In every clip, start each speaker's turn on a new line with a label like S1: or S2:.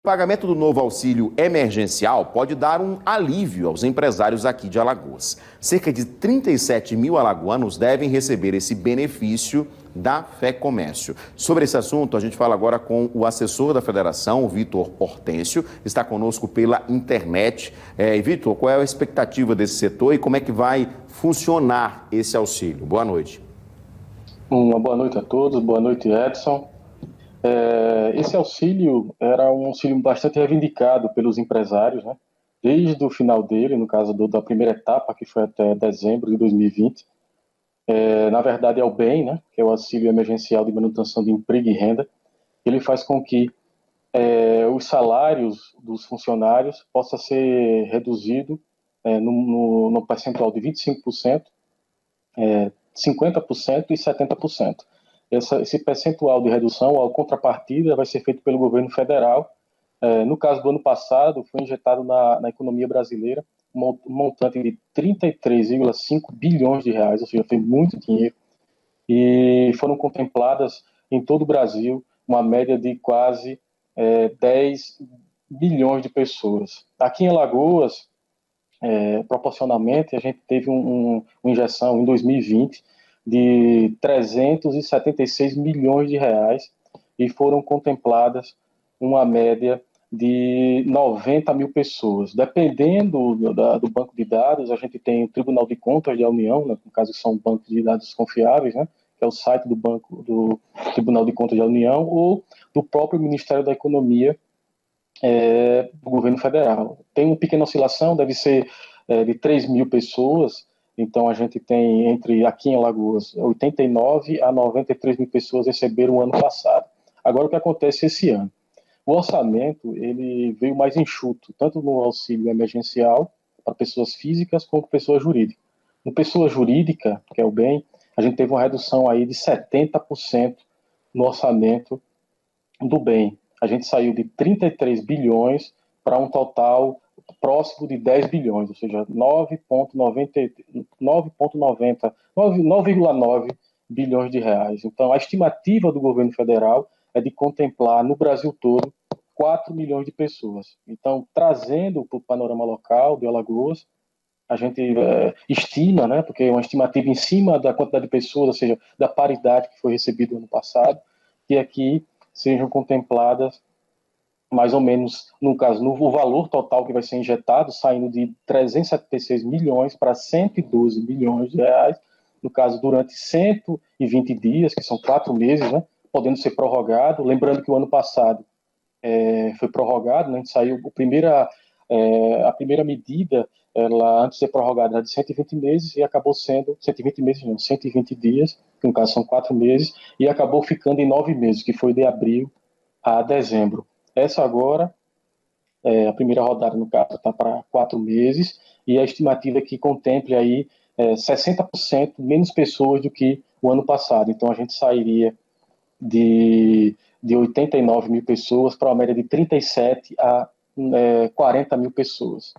S1: O pagamento do novo auxílio emergencial pode dar um alívio aos empresários aqui de Alagoas. Cerca de 37 mil alagoanos devem receber esse benefício da FEComércio. Sobre esse assunto, a gente fala agora com o assessor da federação, o Vitor Hortêncio, está conosco pela internet. Vitor, qual é a expectativa desse setor e como é que vai funcionar esse auxílio? Boa noite.
S2: Uma boa noite a todos, boa noite, Edson. Esse auxílio era um auxílio bastante reivindicado pelos empresários, né? Desde o final dele, no caso da primeira etapa, que foi até dezembro de 2020. Na verdade, é o BEM, né? Que é o Auxílio Emergencial de Manutenção de Emprego e Renda. Ele faz com que os salários dos funcionários possa ser reduzido no percentual de 25%, 50% e 70%. Esse percentual de redução, a contrapartida, vai ser feito pelo governo federal. No caso do ano passado, foi injetado na economia brasileira um montante de 33,5 bilhões de reais, ou seja, foi muito dinheiro, e foram contempladas em todo o Brasil uma média de quase 10 milhões de pessoas. Aqui em Alagoas, proporcionalmente, a gente teve uma injeção em 2020 de 376 milhões de reais e foram contempladas uma média de 90 mil pessoas. Dependendo do banco de dados, a gente tem o Tribunal de Contas da União, né, no caso são bancos de dados confiáveis, né, que é o site do Tribunal de Contas da União, ou do próprio Ministério da Economia do governo federal. Tem uma pequena oscilação, deve ser de 3 mil pessoas, então a gente tem aqui em Alagoas 89 a 93 mil pessoas receberam o ano passado. Agora o que acontece esse ano? O orçamento ele veio mais enxuto, tanto no auxílio emergencial para pessoas físicas como para pessoas jurídicas. No pessoa jurídica, que é o BEM, a gente teve uma redução aí de 70% no orçamento do BEM. A gente saiu de 33 bilhões para um total próximo de 10 bilhões, ou seja, 9,9 bilhões de reais. Então, a estimativa do governo federal é de contemplar no Brasil todo 4 milhões de pessoas. Então, trazendo para o panorama local de Alagoas, a gente estima, né, porque é uma estimativa em cima da quantidade de pessoas, ou seja, da paridade que foi recebida no ano passado, que aqui sejam contempladas mais ou menos, no caso, no valor total que vai ser injetado, saindo de 376 milhões para 112 milhões de reais, no caso, durante 120 dias, que são 4 meses, né, podendo ser prorrogado. Lembrando que o ano passado foi prorrogado, né, a gente saiu, a primeira medida, ela, antes de ser prorrogada, era de 120 meses e acabou sendo, 120 meses não, 120 dias, que no caso são 4 meses, e acabou ficando em 9 meses, que foi de abril a dezembro. Essa agora, a primeira rodada, no caso, está para 4 meses, e a estimativa é que contemple aí 60% menos pessoas do que o ano passado. Então, a gente sairia de 89 mil pessoas para uma média de 37 a 40 mil pessoas.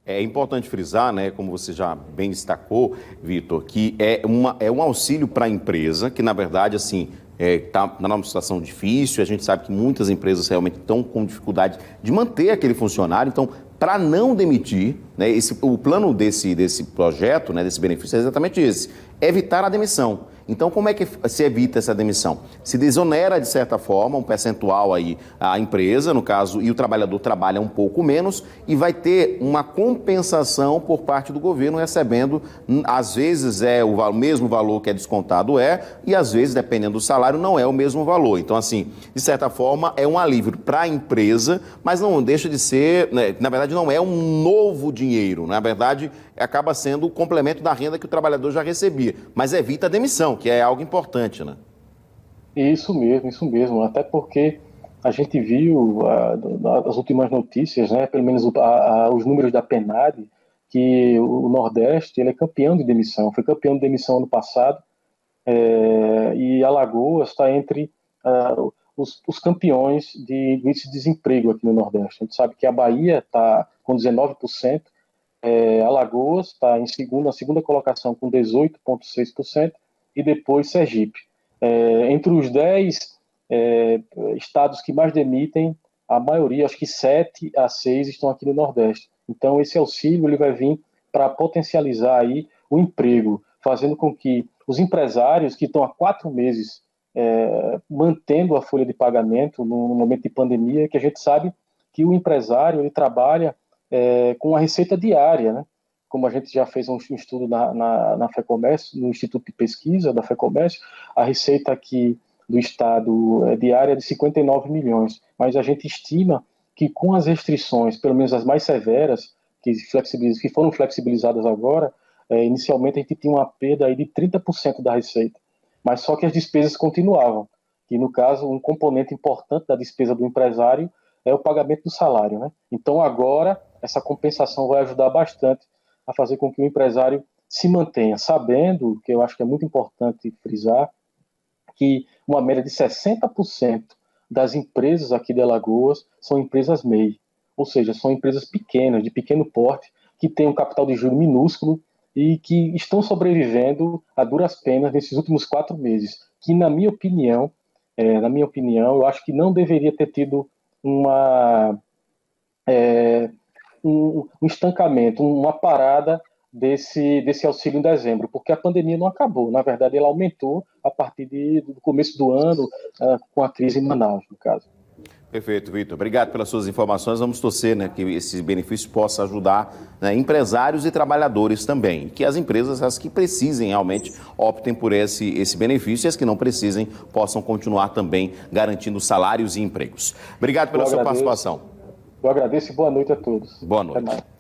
S1: É importante frisar, né, como você já bem destacou, Vitor, que é um auxílio para a empresa, que na verdade, assim, está numa situação difícil, a gente sabe que muitas empresas realmente estão com dificuldade de manter aquele funcionário, então, para não demitir, né, o plano desse projeto, né, desse benefício é exatamente esse, evitar a demissão. Então, como é que se evita essa demissão? Se desonera, de certa forma, um percentual aí a empresa, no caso, e o trabalhador trabalha um pouco menos e vai ter uma compensação por parte do governo recebendo, às vezes é o mesmo valor que é descontado e às vezes, dependendo do salário, não é o mesmo valor. Então, assim, de certa forma, é um alívio para a empresa, mas não deixa de ser, né, na verdade, não é um novo dinheiro, na verdade, acaba sendo o complemento da renda que o trabalhador já recebia, mas evita a demissão, que é algo importante, né?
S2: Isso mesmo, até porque a gente viu as últimas notícias, né, pelo menos os números da PNAD, que o Nordeste ele é campeão de demissão, foi campeão de demissão ano passado, e Alagoas está entre os campeões de índice de desemprego aqui no Nordeste. A gente sabe que a Bahia está com 19%, Alagoas está na segunda colocação com 18,6%, e depois Sergipe. Entre os 10 estados que mais demitem, a maioria, acho que 7 a 6 estão aqui no Nordeste. Então, esse auxílio ele vai vir para potencializar aí o emprego, fazendo com que os empresários que estão há 4 meses mantendo a folha de pagamento no momento de pandemia, que a gente sabe que o empresário ele trabalha com a receita diária, né? Como a gente já fez um estudo na FEComércio, no Instituto de Pesquisa da FEComércio, a receita aqui do Estado diária é de 59 milhões, mas a gente estima que com as restrições, pelo menos as mais severas, que foram flexibilizadas agora, inicialmente a gente tinha uma perda aí de 30% da receita, mas só que as despesas continuavam, que no caso um componente importante da despesa do empresário é o pagamento do salário, né? Então agora essa compensação vai ajudar bastante a fazer com que o empresário se mantenha, sabendo, que eu acho que é muito importante frisar, que uma média de 60% das empresas aqui de Alagoas são empresas MEI, ou seja, são empresas pequenas, de pequeno porte, que têm um capital de giro minúsculo e que estão sobrevivendo a duras penas nesses últimos 4 meses, que na minha opinião, eu acho que não deveria ter tido um estancamento, uma parada desse auxílio em dezembro, porque a pandemia não acabou, na verdade ela aumentou a partir do começo do ano, com a crise em Manaus, no caso.
S1: Perfeito, Vitor. Obrigado pelas suas informações. Vamos torcer, né, que esse benefício possa ajudar, né, empresários e trabalhadores também. Que as empresas, as que precisem realmente, optem por esse benefício e as que não precisem possam continuar também garantindo salários e empregos. Obrigado pela sua participação.
S2: Eu agradeço e boa noite a todos.
S1: Boa noite.